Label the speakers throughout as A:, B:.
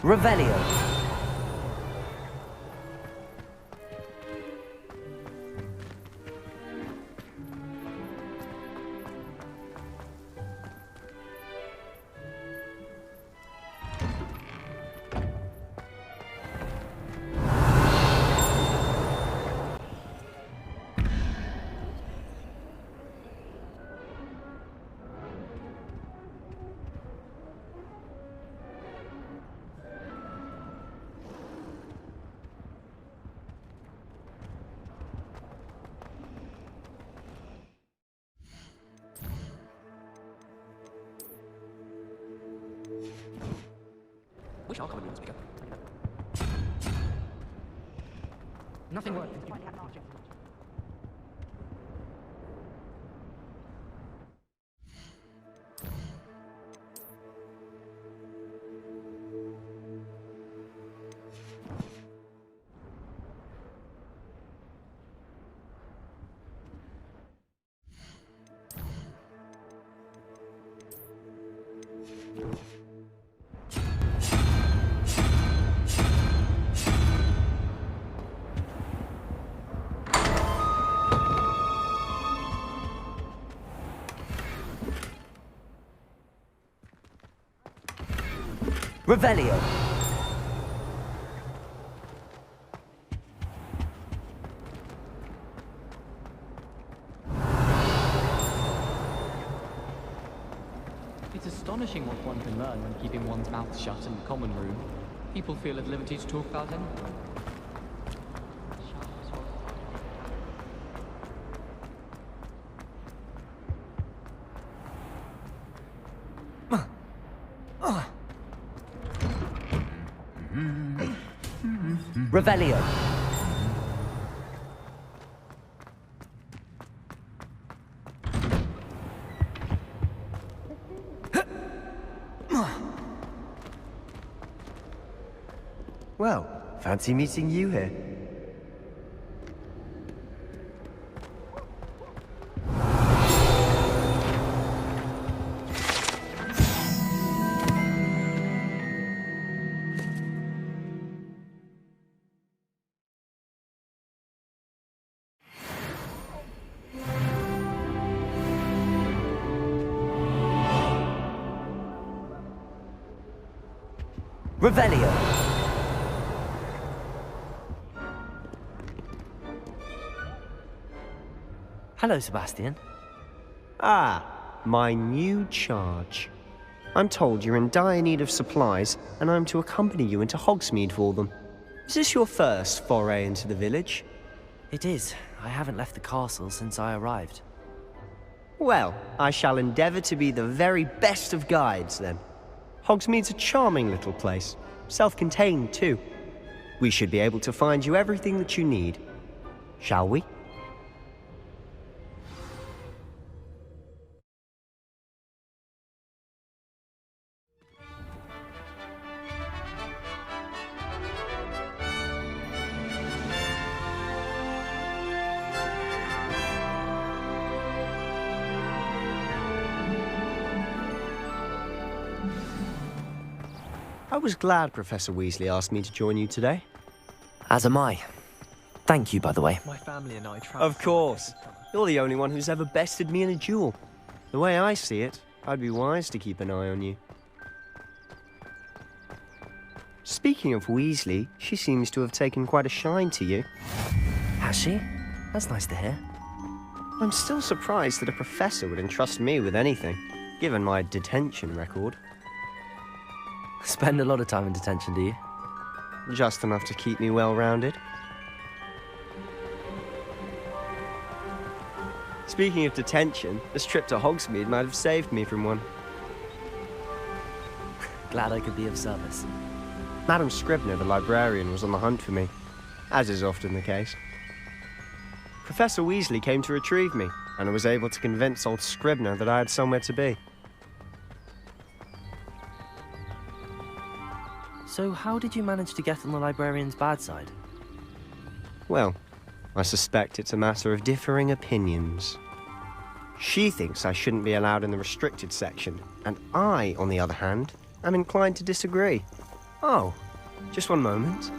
A: Revelio.
B: Wish our common room was bigger. Nothing worse than stupid objects.
A: Revelio.
B: It's astonishing what one can learn when keeping one's mouth shut in the common room. People feel at liberty to talk about anything.
A: Revelio.
C: Well, fancy meeting you here.
A: Revelio. Hello, Sebastian.
C: Ah, my new charge. I'm told you're in dire need of supplies, and I'm to accompany you into Hogsmeade for them. Is this your first foray into the village?
A: It is. I haven't left the castle since I arrived.
C: Well, I shall endeavour to be the very best of guides, then. Hogsmeade's a charming little place, self-contained too. We should be able to find you everything that you need. Shall we? I was glad Professor Weasley asked me to join you today.
A: As am I. Thank you, by the way.
B: My family and I travel.
C: Of course. You're the only one who's ever bested me in a duel. The way I see it, I'd be wise to keep an eye on you. Speaking of Weasley, she seems to have taken quite a shine to you.
A: Has she? That's nice to hear.
C: I'm still surprised that a professor would entrust me with anything, given my detention record.
A: Spend a lot of time in detention, do you?
C: Just enough to keep me well-rounded. Speaking of detention, this trip to Hogsmeade might have saved me from one.
A: Glad I could be of service.
C: Madam Scribner, the librarian, was on the hunt for me, as is often the case. Professor Weasley came to retrieve me, and I was able to convince old Scribner that I had somewhere to be.
A: So how did you manage to get on the librarian's bad side?
C: Well, I suspect it's a matter of differing opinions. She thinks I shouldn't be allowed in the restricted section, and I, on the other hand, am inclined to disagree. Oh, just one moment.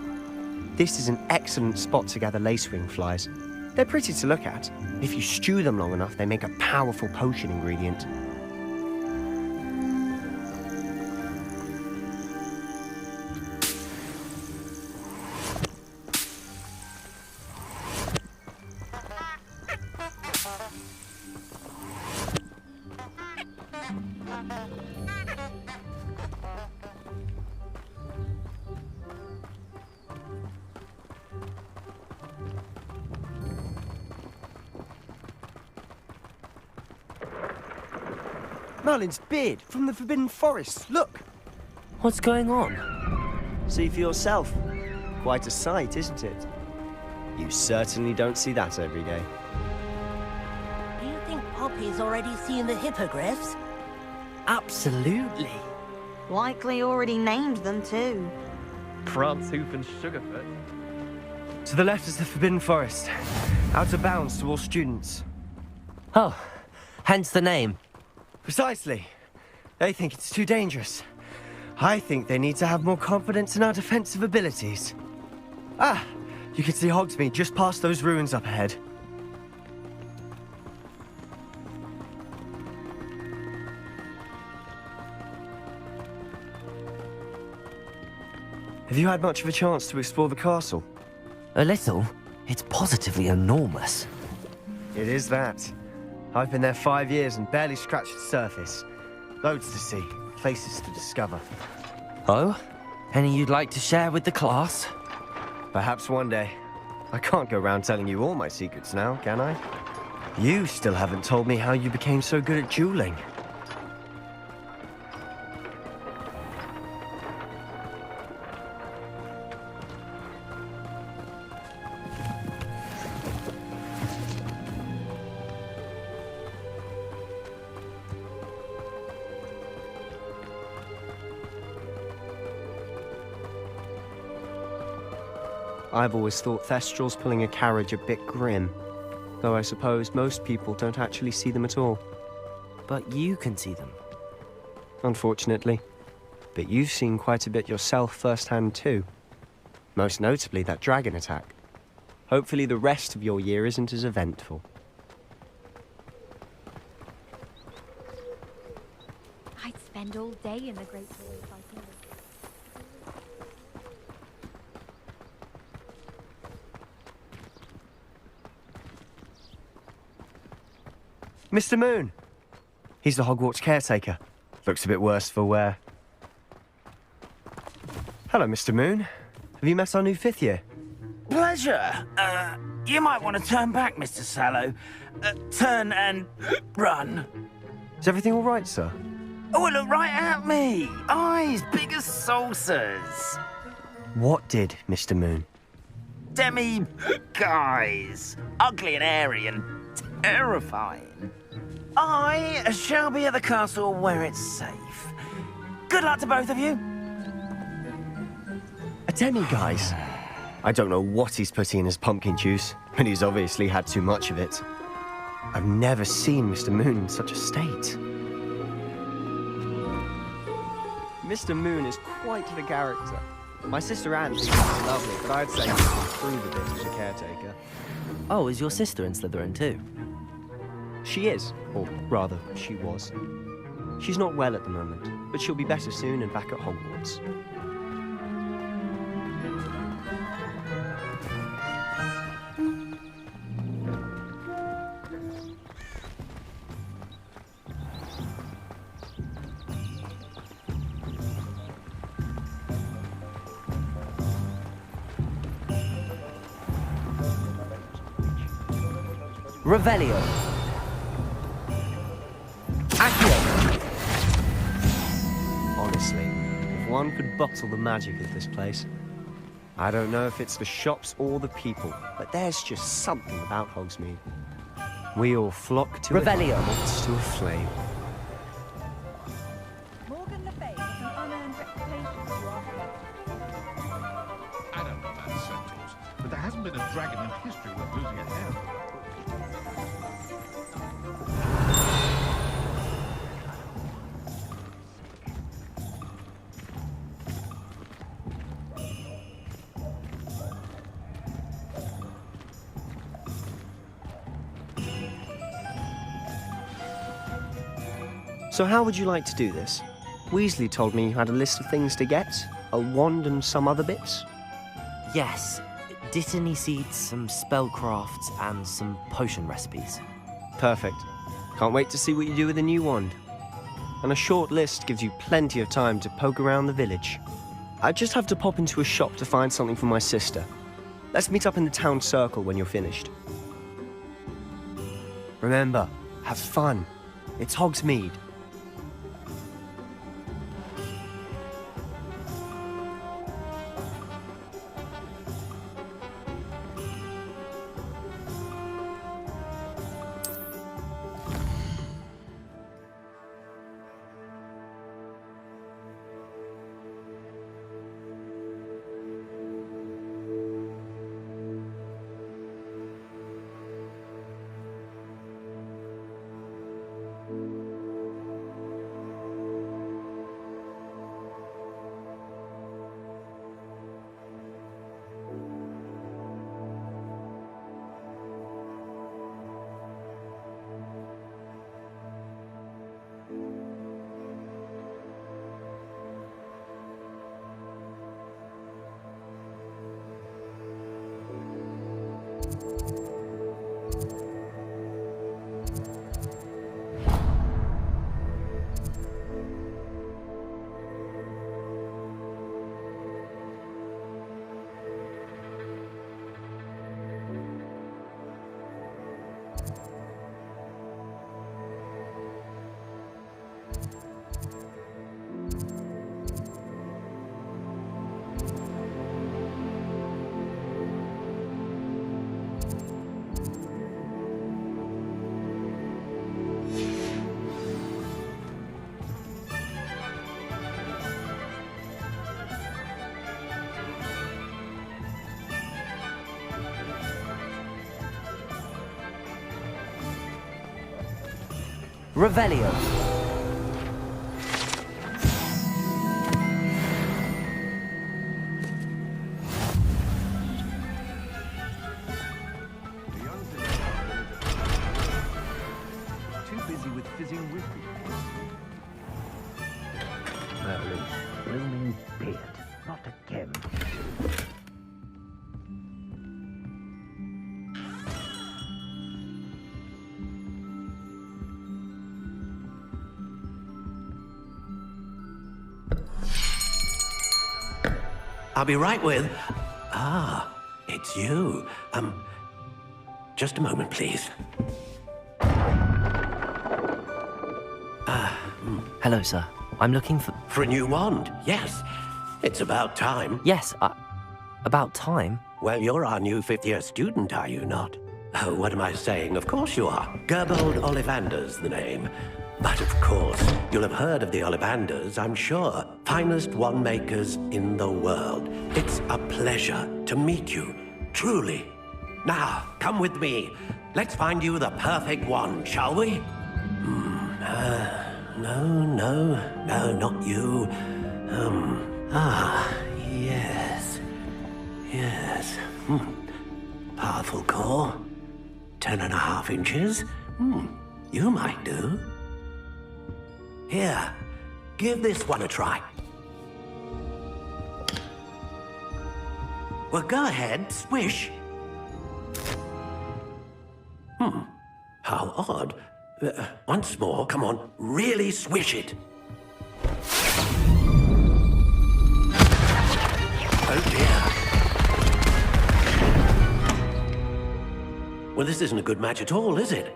C: This is an excellent spot to gather lacewing flies. They're pretty to look at. If you stew them long enough, they make a powerful potion ingredient. Merlin's beard from the Forbidden Forest. Look!
A: What's going on?
C: See for yourself. Quite a sight, isn't it? You certainly don't see that every day.
D: Do you think Poppy's already seen the hippogriffs?
A: Absolutely.
D: Likely already named them too.
B: Prance, Hoof, and Sugarfoot.
C: To the left is the Forbidden Forest. Out of bounds to all students.
A: Oh, hence the name.
C: Precisely. They think it's too dangerous. I think they need to have more confidence in our defensive abilities. Ah, you can see Hogsmeade just past those ruins up ahead. Have you had much of a chance to explore the castle?
A: A little. It's positively enormous.
C: It is that. I've been there 5 years and barely scratched the surface. Loads to see, places to discover.
A: Oh? Any you'd like to share with the class?
C: Perhaps one day. I can't go around telling you all my secrets now, can I? You still haven't told me how you became so good at dueling. I've always thought Thestrals pulling a carriage a bit grim, though I suppose most people don't actually see them at all.
A: But you can see them.
C: Unfortunately. But you've seen quite a bit yourself firsthand too. Most notably that dragon attack. Hopefully the rest of your year isn't as eventful.
E: I'd spend all day in the Great Hall if I could.
C: Mr. Moon! He's the Hogwarts caretaker. Looks a bit worse for wear. Hello, Mr. Moon. Have you met our new 5th year?
F: Pleasure. You might want to turn back, Mr. Sallow. Turn and run.
C: Is everything all right, sir?
F: Oh, look right at me. Eyes big as saucers.
C: What did, Mr. Moon?
F: Guys. Ugly and airy and terrifying. I shall be at the castle where it's safe. Good luck to both of you.
C: A demi-guise? I don't know what he's putting in his pumpkin juice, but he's obviously had too much of it. I've never seen Mr. Moon in such a state. Mr. Moon is quite the character. My sister Anne thinks he's lovely, but I'd say he's improved a bit as a caretaker.
A: Oh, is your sister in Slytherin too?
C: She is, or rather, she was. She's not well at the moment, but she'll be better soon and back at Hogwarts.
A: Revelio. Accio.
C: Honestly, if one could bottle the magic of this place. I don't know if it's the shops or the people, but there's just something about Hogsmeade. We all flock to
A: Revelio.
C: it, moths to a flame.
E: Morgan Le Fay has an unearned reputation for our
G: I don't know about Centaurs, but there hasn't been a dragon in history worth losing a head.
C: So how would you like to do this? Weasley told me you had a list of things to get, a wand and some other bits.
A: Yes, Dittany seeds, some spellcrafts, and some potion recipes.
C: Perfect. Can't wait to see what you do with the new wand. And a short list gives you plenty of time to poke around the village. I just have to pop into a shop to find something for my sister. Let's meet up in the town circle when you're finished. Remember, have fun. It's Hogsmeade.
A: Revelio.
G: Too busy with fizzing whiskey.
F: Merlin's blooming beard. Not again.
H: I'll be right with... Ah, it's you. Just a moment, please.
A: Hello, sir. I'm looking for...
H: For a new wand, yes. It's about time.
A: Yes, about time.
H: Well, you're our new fifth-year student, are you not? Oh, what am I saying? Of course you are. Gerbold Ollivander's the name. But of course, you'll have heard of the Ollivanders, I'm sure. Finest wand makers in the world. It's a pleasure to meet you, truly. Now, come with me. Let's find you the perfect wand, shall we? No, not you. Yes. Powerful core. 10.5 inches. You might do. Here, give this one a try. Well, go ahead, swish. How odd. Once more, come on, really swish it. Oh dear. Well, this isn't a good match at all, is it?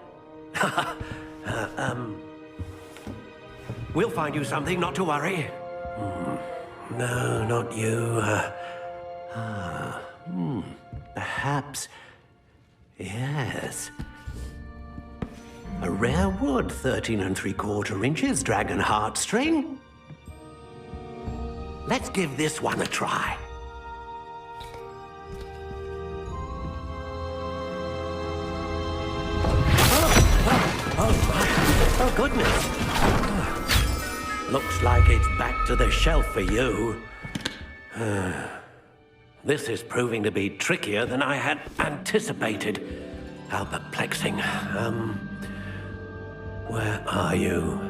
H: We'll find you something, not to worry. No, not you. Perhaps... Yes. A rare wood, 13 3/4 inches, dragon heartstring. Let's give this one a try. Oh, goodness. Looks like it's back to the shelf for you. This is proving to be trickier than I had anticipated. How perplexing. Where are you?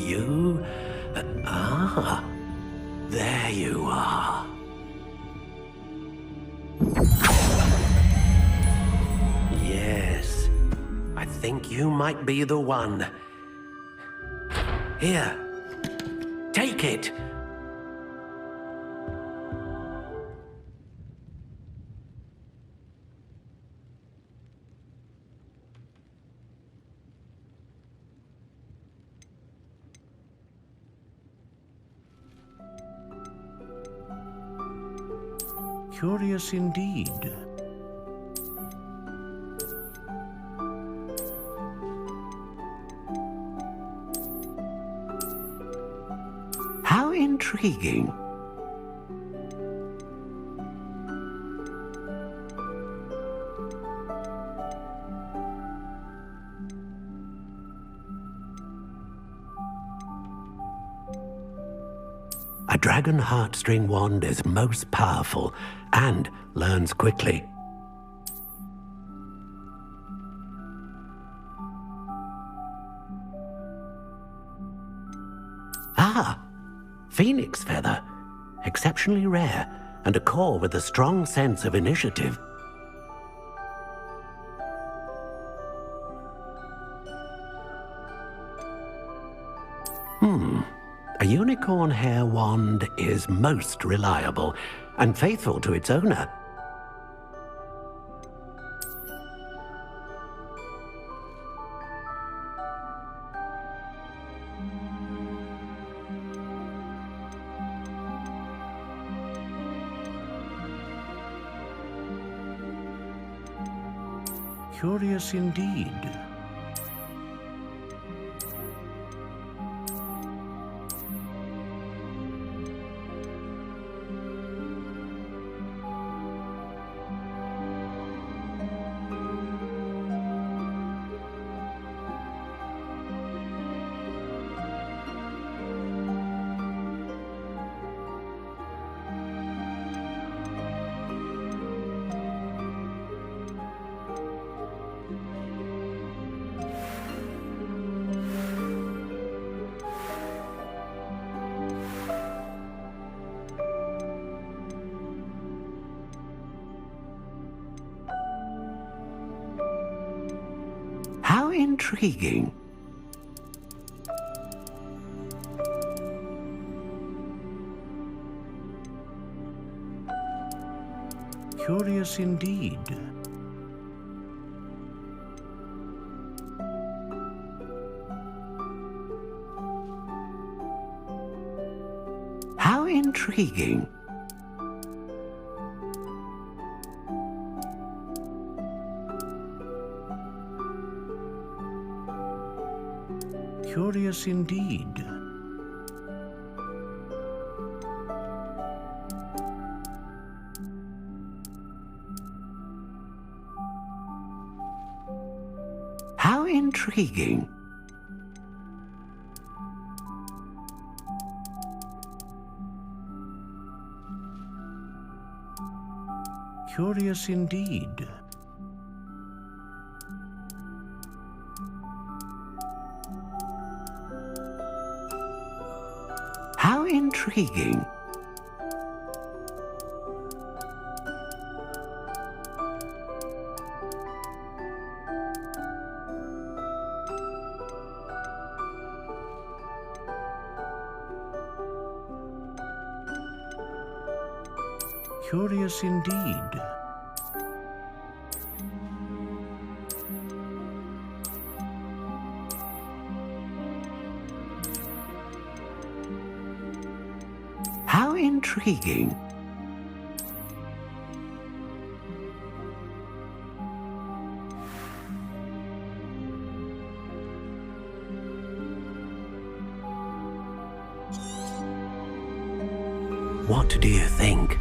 H: you? There you are. Yes, I think you might be the one. Here, take it.
G: Curious indeed.
H: How intriguing. A dragon heartstring wand is most powerful and learns quickly. Ah, phoenix feather. Exceptionally rare, and a core with a strong sense of initiative. A unicorn hair wand is most reliable and faithful to its owner.
G: Curious indeed.
H: How intriguing.
G: Curious indeed.
H: How intriguing.
G: Curious indeed.
H: How intriguing.
G: Curious indeed.
H: How intriguing.
G: Curious indeed.
H: How intriguing. What do you think?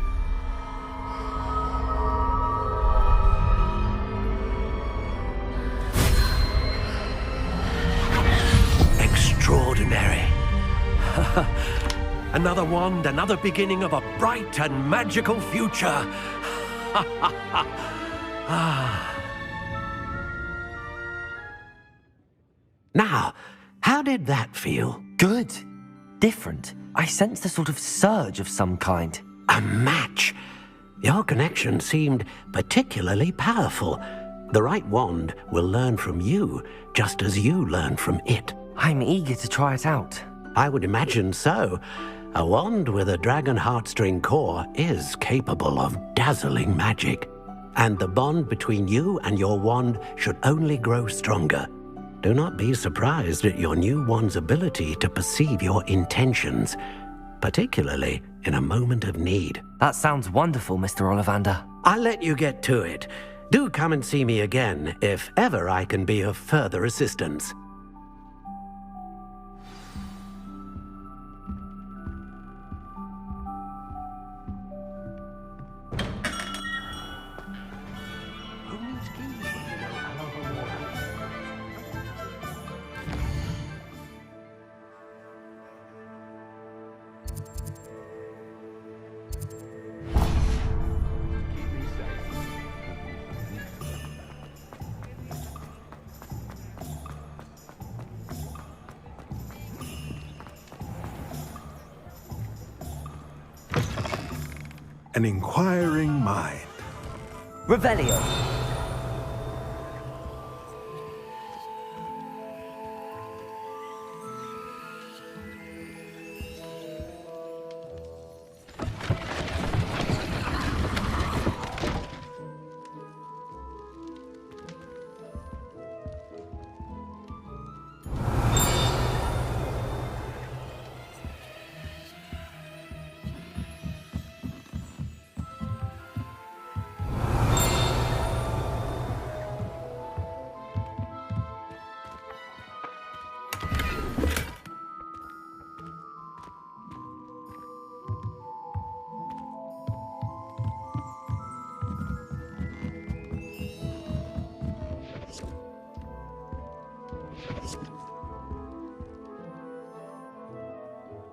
H: Extraordinary. Another wand, another beginning of a bright and magical future. Now, how did that feel?
A: Good. Different. I sensed a sort of surge of some kind.
H: A match? Your connection seemed particularly powerful. The right wand will learn from you, just as you learn from it.
A: I'm eager to try it out.
H: I would imagine so. A wand with a dragon heartstring core is capable of dazzling magic. And the bond between you and your wand should only grow stronger. Do not be surprised at your new wand's ability to perceive your intentions, particularly in a moment of need.
A: That sounds wonderful, Mr. Ollivander.
H: I'll let you get to it. Do come and see me again if ever I can be of further assistance.
I: An inquiring mind.
A: Revelio.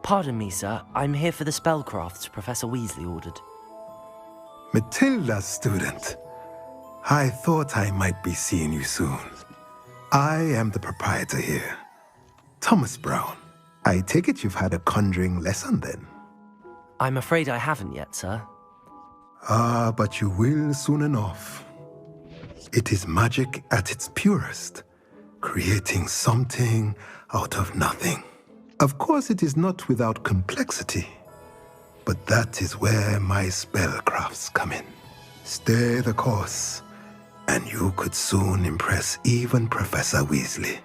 A: Pardon me, sir. I'm here for the spellcrafts Professor Weasley ordered.
I: Matilda, student. I thought I might be seeing you soon. I am the proprietor here, Thomas Brown. I take it you've had a conjuring lesson then?
A: I'm afraid I haven't yet, sir.
I: Ah, but you will soon enough. It is magic at its purest, creating something out of nothing. Of course, it is not without complexity, but that is where my spellcrafts come in. Stay the course, and you could soon impress even Professor Weasley.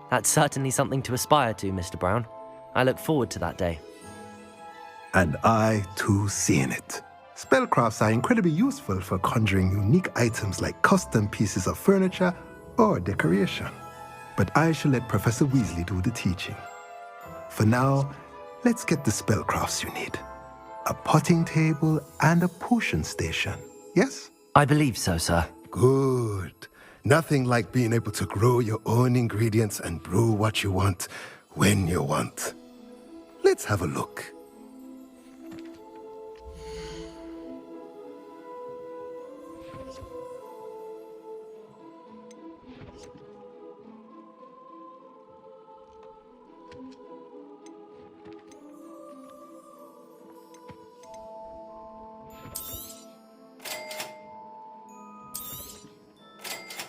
A: That's certainly something to aspire to, Mr. Brown. I look forward to that day.
I: And I, too, seeing it. Spellcrafts are incredibly useful for conjuring unique items like custom pieces of furniture or decoration. But I shall let Professor Weasley do the teaching. For now, let's get the spellcrafts you need. A potting table and a potion station, yes?
A: I believe so, sir.
I: Good. Nothing like being able to grow your own ingredients and brew what you want when you want. Let's have a look.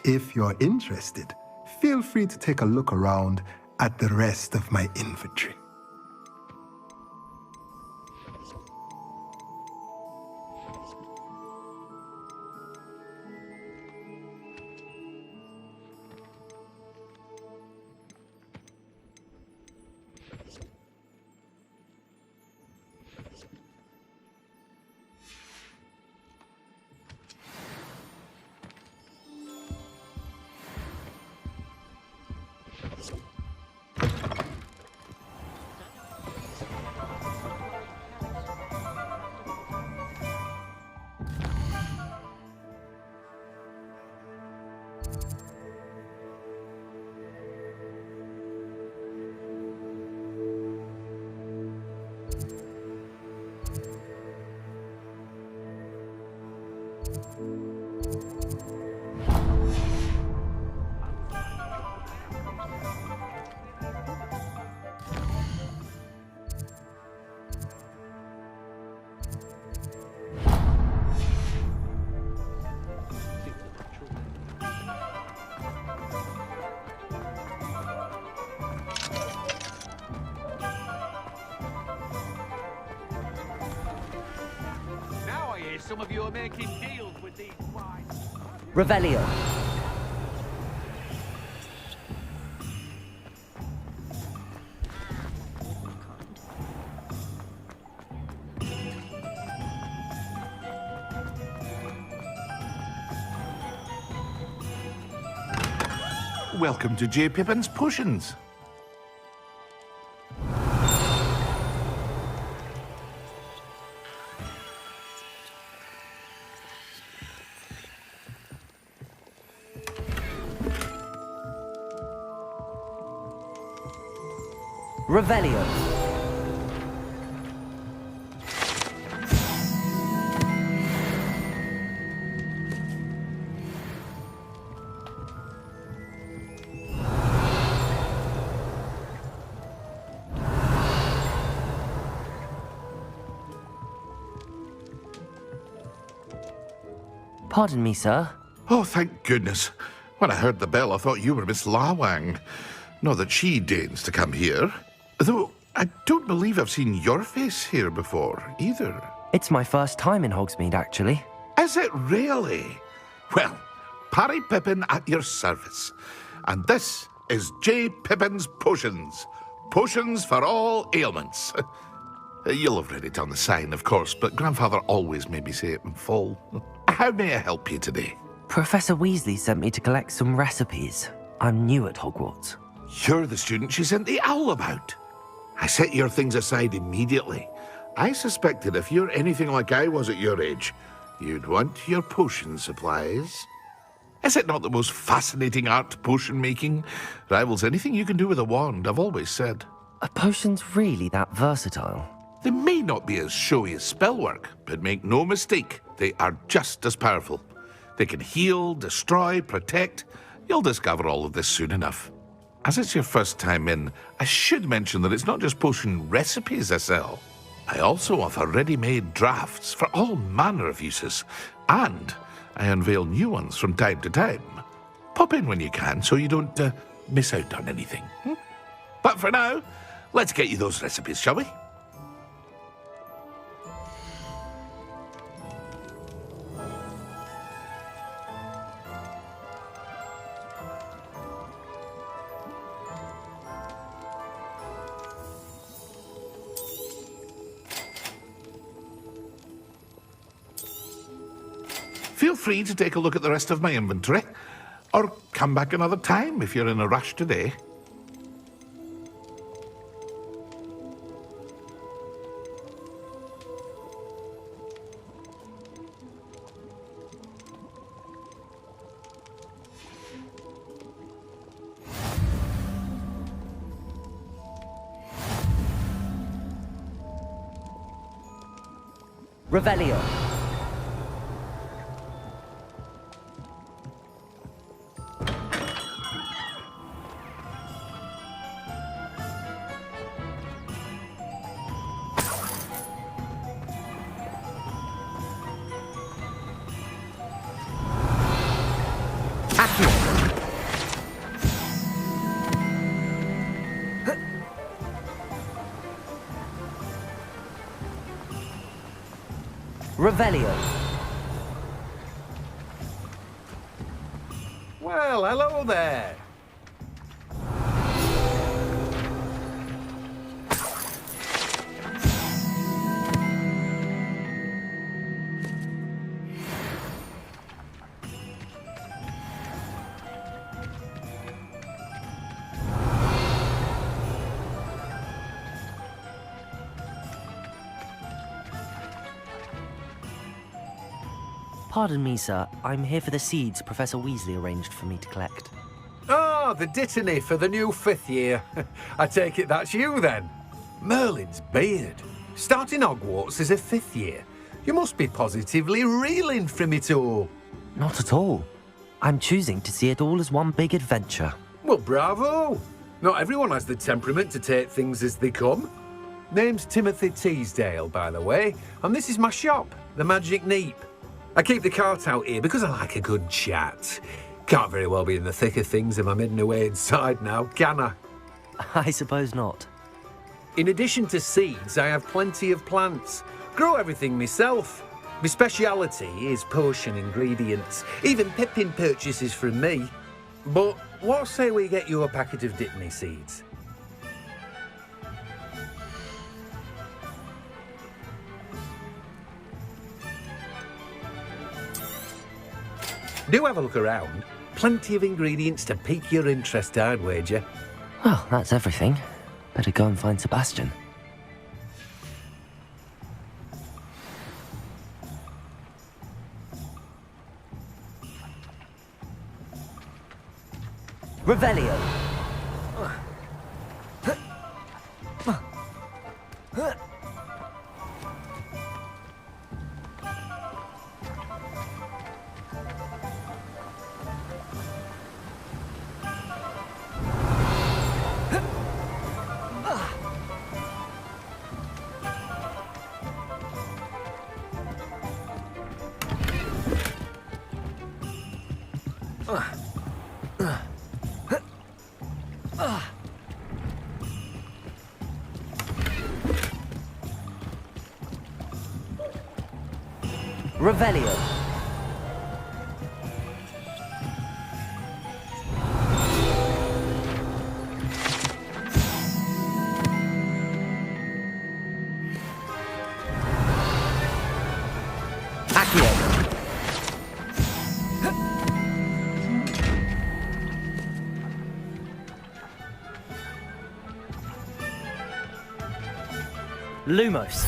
I: If you're interested, feel free to take a look around at the rest of my inventory.
G: some of you are making deals with these wines.
A: Revelio.
G: Welcome to J. Pippin's Potions.
A: Revelio. Pardon me, sir.
G: Oh, thank goodness. When I heard the bell, I thought you were Miss Lawang. Not that she deigns to come here. Though, I don't believe I've seen your face here before, either.
A: It's my first time in Hogsmeade, actually.
G: Is it really? Well, Parry Pippin at your service. And this is J. Pippin's Potions. Potions for all ailments. You'll have read it on the sign, of course, but Grandfather always made me say it in full. How may I help you today?
A: Professor Weasley sent me to collect some recipes. I'm new at Hogwarts.
G: You're the student she sent the owl about. I set your things aside immediately. I suspected if you're anything like I was at your age, you'd want your potion supplies. Is it not the most fascinating art, potion making? Rivals anything you can do with a wand, I've always said.
A: Are potions really that versatile?
G: They may not be as showy as spellwork, but make no mistake, they are just as powerful. They can heal, destroy, protect. You'll discover all of this soon enough. As it's your first time in, I should mention that it's not just potion recipes I sell. I also offer ready-made drafts for all manner of uses, and I unveil new ones from time to time. Pop in when you can so you don't miss out on anything. But for now, let's get you those recipes, shall we? Feel free to take a look at the rest of my inventory, or come back another time if you're in a rush today.
A: Revelio. Revelio.
J: Well, hello there.
A: Pardon me, sir. I'm here for the seeds Professor Weasley arranged for me to collect.
J: Ah, the dittany for the new 5th year. I take it that's you then. Merlin's beard. Starting Hogwarts as a 5th year. You must be positively reeling from it all.
A: Not at all. I'm choosing to see it all as one big adventure.
J: Well, bravo. Not everyone has the temperament to take things as they come. Name's Timothy Teasdale, by the way, and this is my shop, the Magic Neep. I keep the cart out here because I like a good chat. Can't very well be in the thick of things if I'm hidden away inside now, can I?
A: I suppose not.
J: In addition to seeds, I have plenty of plants. Grow everything myself. My speciality is potion ingredients. Even Pippin purchases from me. But what say we get you a packet of Dittany seeds? Do have a look around. Plenty of ingredients to pique your interest, I'd wager.
A: Well, that's everything. Better go and find Sebastian. Revelio. Revelio. Accio. Lumos.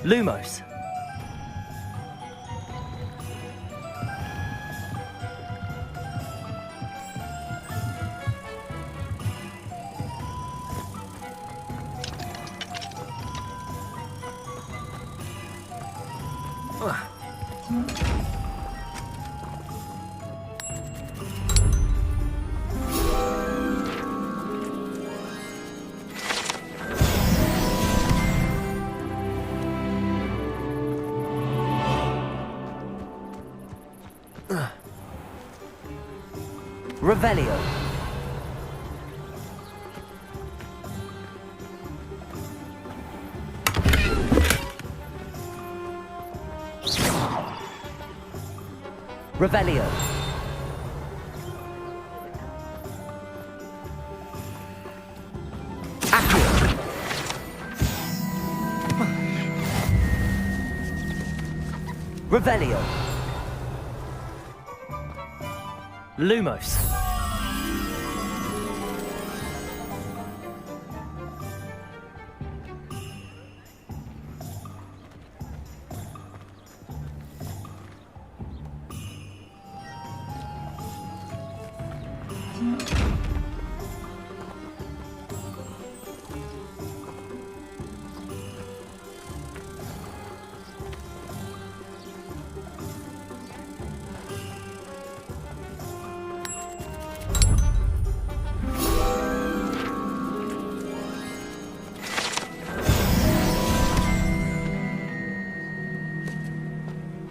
A: Lumos. Revelio. Revelio. Accio. Revelio. Lumos.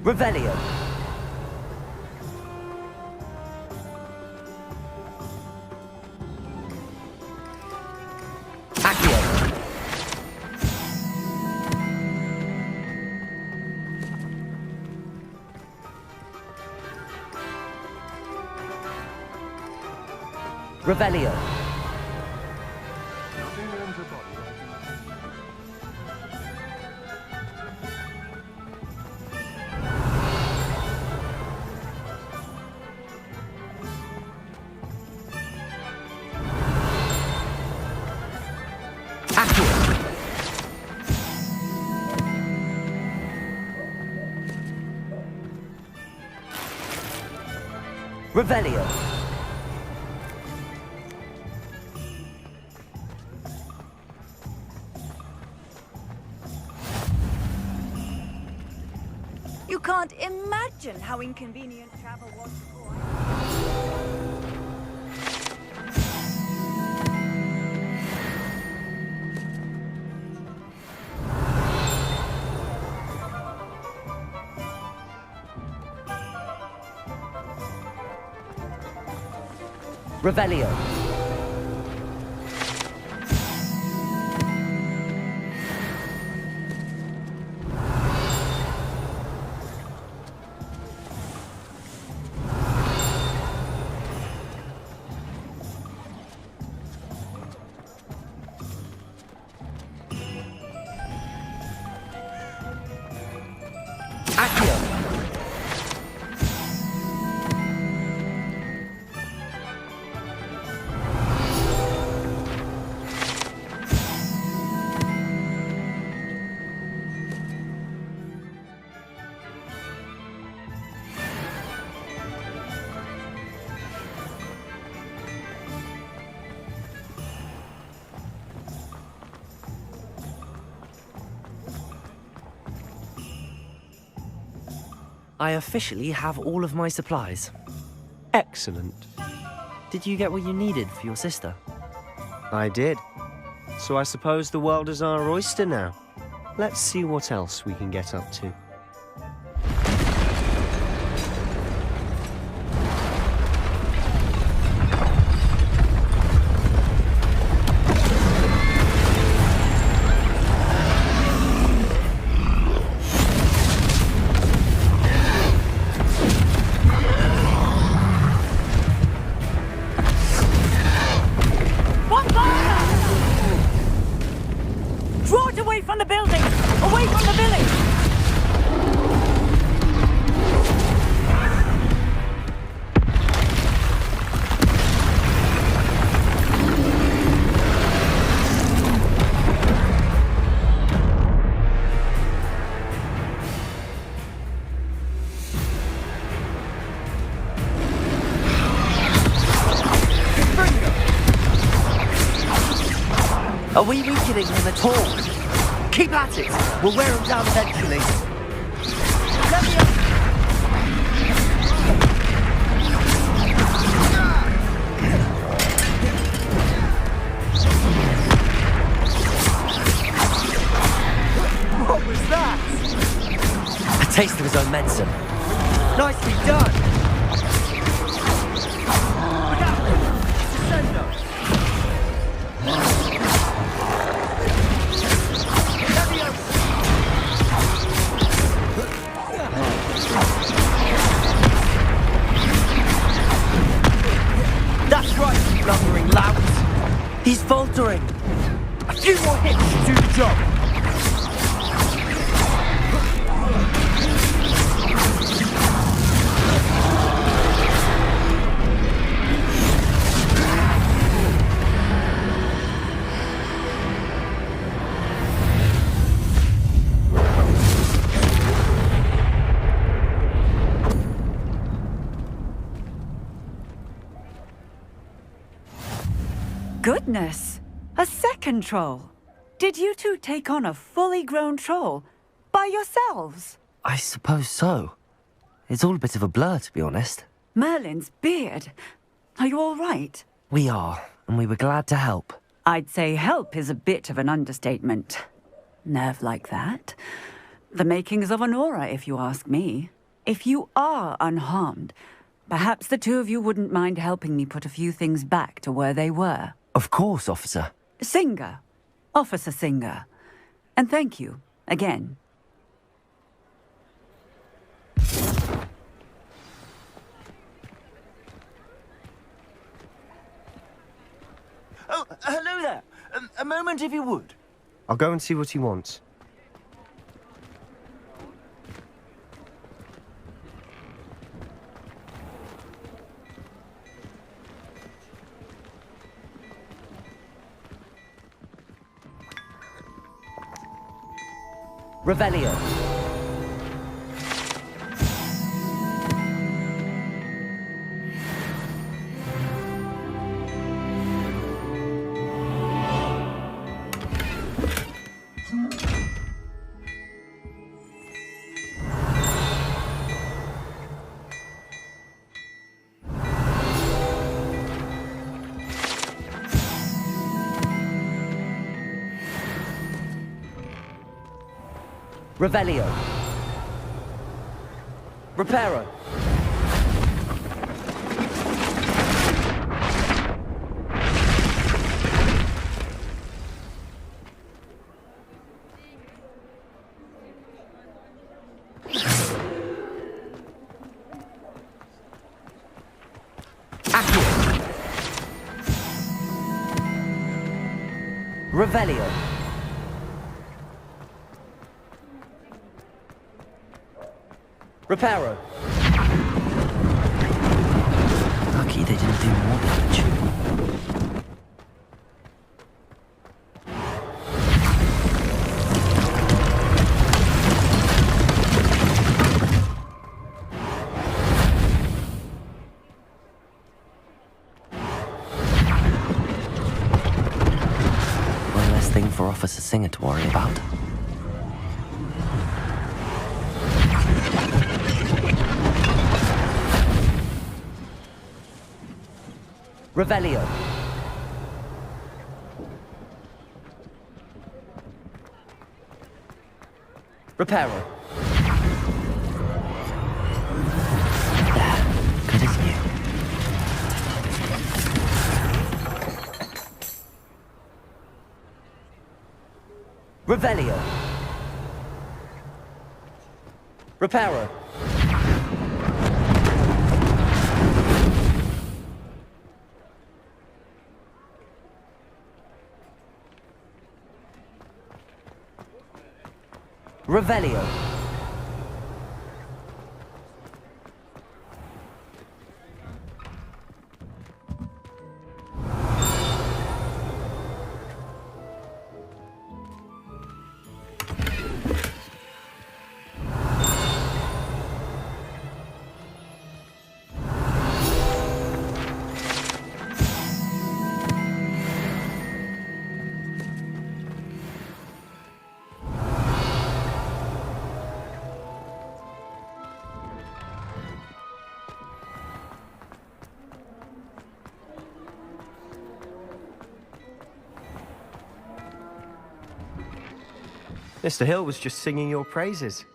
A: Revelio. Accio. Revelio. Revelio.
K: You can't imagine how inconvenient travel was before.
A: Revelio. Accio. I officially have all of my supplies.
C: Excellent.
A: Did you get what you needed for your sister?
C: I did. So I suppose the world is our oyster now. Let's see what else we can get up to.
K: Draw it away from the building! Away from the village!
A: Are we weakening him at all? Keep at it! We'll wear him down eventually. Let me up! What was that? A taste of his own medicine. Nicely done! Look out! Descendo! That's right, you lumbering louts. He's faltering. A few more hits to do the job.
K: Goodness! A second troll! Did you two take on a fully grown troll? By yourselves?
A: I suppose so. It's all a bit of a blur, to be honest.
K: Merlin's beard. Are you all right?
A: We are, and we were glad to help.
K: I'd say help is a bit of an understatement. Nerve like that. The makings of an aura, if you ask me. If you are unharmed, perhaps the two of you wouldn't mind helping me put a few things back to where they were.
A: Of course, officer.
K: Singer. Officer Singer. And thank you, again.
F: Oh, hello there. A moment, if you would.
C: I'll go and see what he wants.
A: Revelio. Revelio. Reparo. Revelio. Reparo. Lucky they didn't do more damage. One less thing for Officer Singer to worry about. Revelio. Reparo. There, good as new. Revelio. Reparo. Revelio.
C: Mr. Hill was just singing your praises.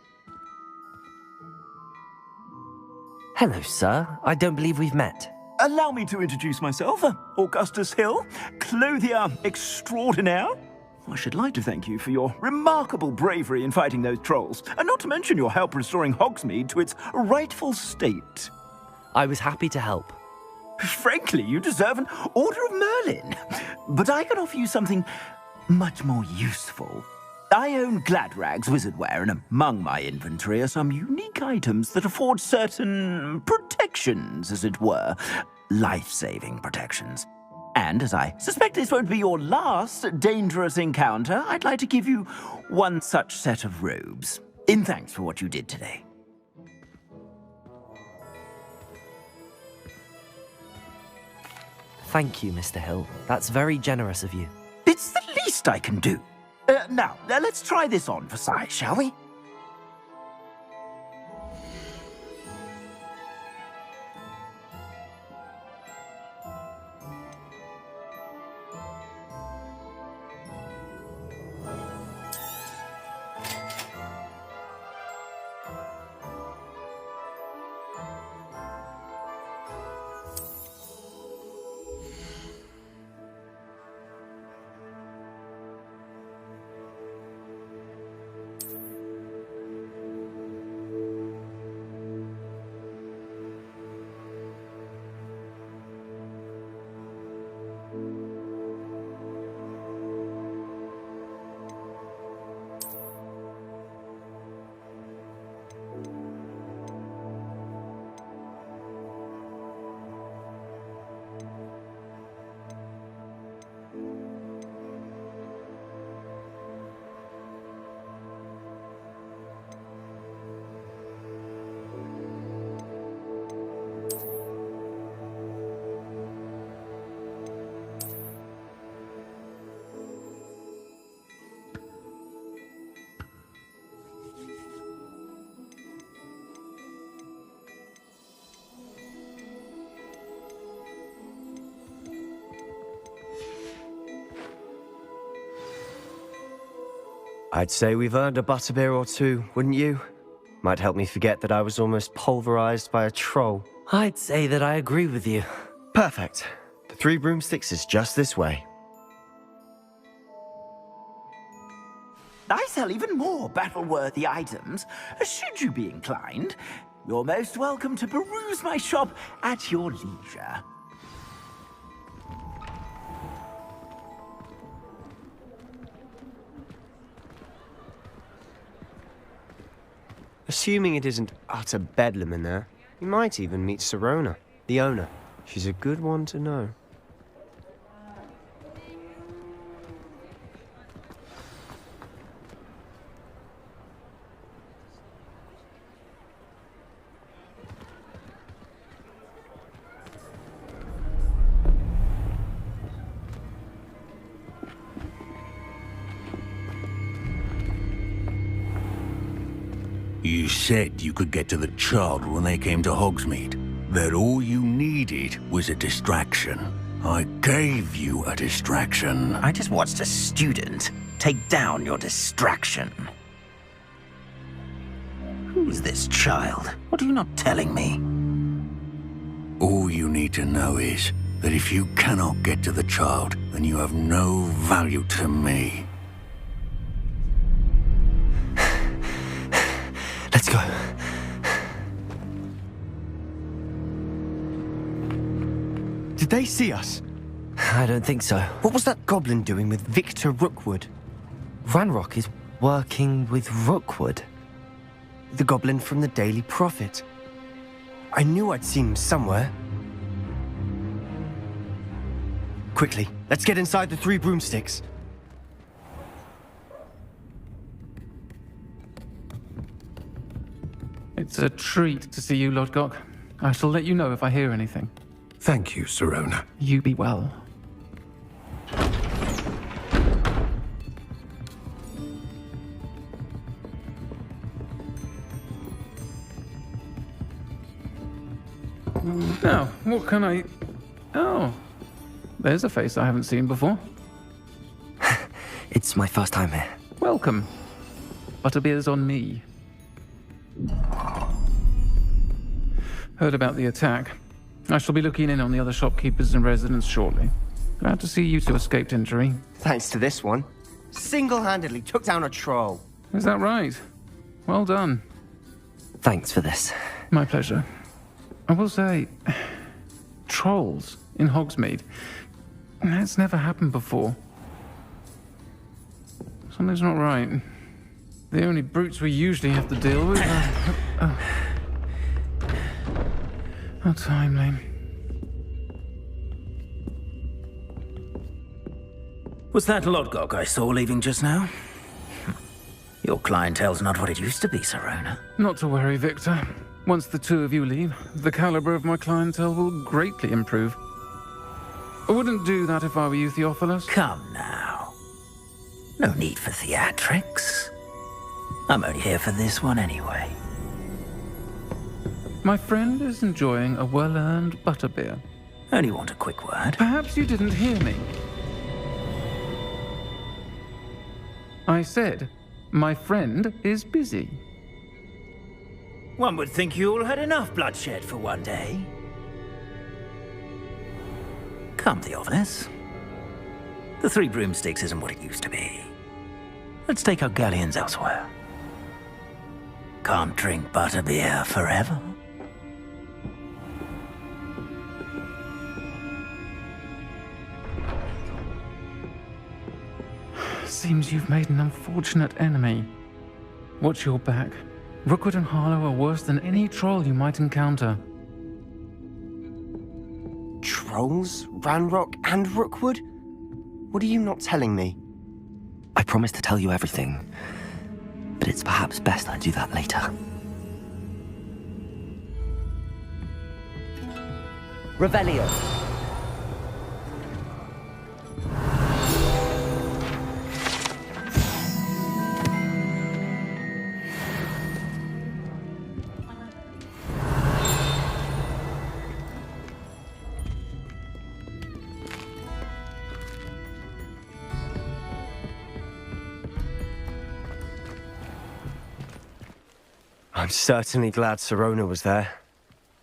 A: Hello, sir. I don't believe we've met.
F: Allow me to introduce myself, Augustus Hill, clothier extraordinaire. I should like to thank you for your remarkable bravery in fighting those trolls, and not to mention your help restoring Hogsmeade to its rightful state.
A: I was happy to help.
F: Frankly, you deserve an Order of Merlin. But I can offer you something much more useful. I own Gladrag's wizardware, and among my inventory are some unique items that afford certain protections, as it were. Life-saving protections. And as I suspect this won't be your last dangerous encounter, I'd like to give you one such set of robes, in thanks for what you did today.
A: Thank you, Mr. Hill. That's very generous of you.
F: It's the least I can do. Now, let's try this on for size, shall we?
C: I'd say we've earned a butterbeer or two, wouldn't you? Might help me forget that I was almost pulverized by a troll.
A: I'd say that I agree with you.
C: Perfect. The Three Broomsticks is just this way.
F: I sell even more battle-worthy items. Should you be inclined, you're most welcome to peruse my shop at your leisure.
C: Assuming it isn't utter bedlam in there, you might even meet Sirona, the owner. She's a good one to know.
L: You said you could get to the child when they came to Hogsmeade. That all you needed was a distraction. I gave you a distraction.
F: I just watched a student take down your distraction. Who's this child? What are you not telling me?
L: All you need to know is that if you cannot get to the child, then you have no value to me.
C: Let's go. Did they see us?
A: I don't think so.
C: What was that goblin doing with Victor Rookwood?
A: Ranrock is working with Rookwood.
C: The goblin from the Daily Prophet. I knew I'd seen him somewhere. Quickly, let's get inside the 3 broomsticks.
B: It's a treat to see you, Lodgok. I shall let you know if I hear anything.
J: Thank you, Sirona.
B: You be well. Now, what can I... Oh, there's a face I haven't seen before.
A: It's my first time here.
B: Welcome. Butterbeer's on me. Heard about the attack. I shall be looking in on the other shopkeepers and residents shortly. Glad to see you two escaped injury.
C: Thanks to this one. Single-handedly took down a troll.
B: Is that right? Well done.
A: Thanks for this.
B: My pleasure. I will say, trolls in Hogsmeade. That's never happened before. Something's not right. The only brutes we usually have to deal with are... How timely.
F: Was that Lodgok I saw leaving just now? Your clientele's not what it used to be, Sirona.
B: Not to worry, Victor. Once the two of you leave, the caliber of my clientele will greatly improve. I wouldn't do that if I were you, Theophilus.
F: Come now. No need for theatrics. I'm only here for this one anyway.
B: My friend is enjoying a well-earned butterbeer.
F: Only want a quick word.
B: Perhaps you didn't hear me. I said, my friend is busy.
F: One would think you all had enough bloodshed for one day. Come, Theophilus. The 3 broomsticks isn't what it used to be. Let's take our galleons elsewhere. Can't drink butterbeer forever.
B: Seems you've made an unfortunate enemy. Watch your back. Rookwood and Harlow are worse than any troll you might encounter.
C: Trolls? Ranrock and Rookwood? What are you not telling me?
A: I promise to tell you everything, but it's perhaps best I do that later. Revelio.
C: I'm certainly glad Sirona was there.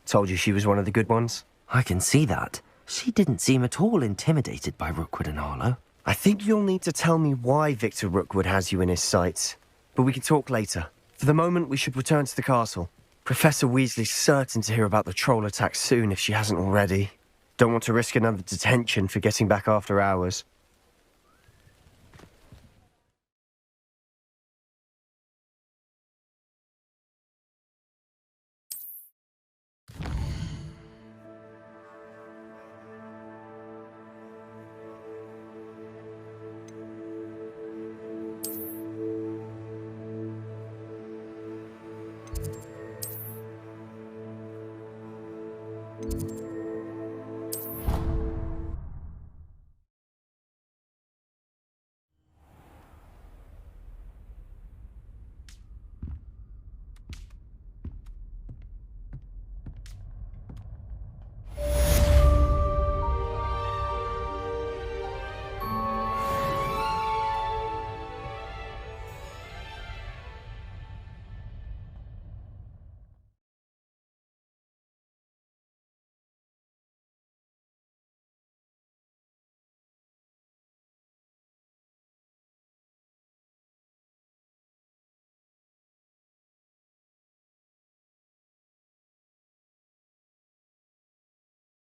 C: Told you she was one of the good ones.
A: I can see that. She didn't seem at all intimidated by Rookwood and Harlow.
C: I think you'll need to tell me why Victor Rookwood has you in his sights. But we can talk later. For the moment, we should return to the castle. Professor Weasley's certain to hear about the troll attack soon if she hasn't already. Don't want to risk another detention for getting back after hours.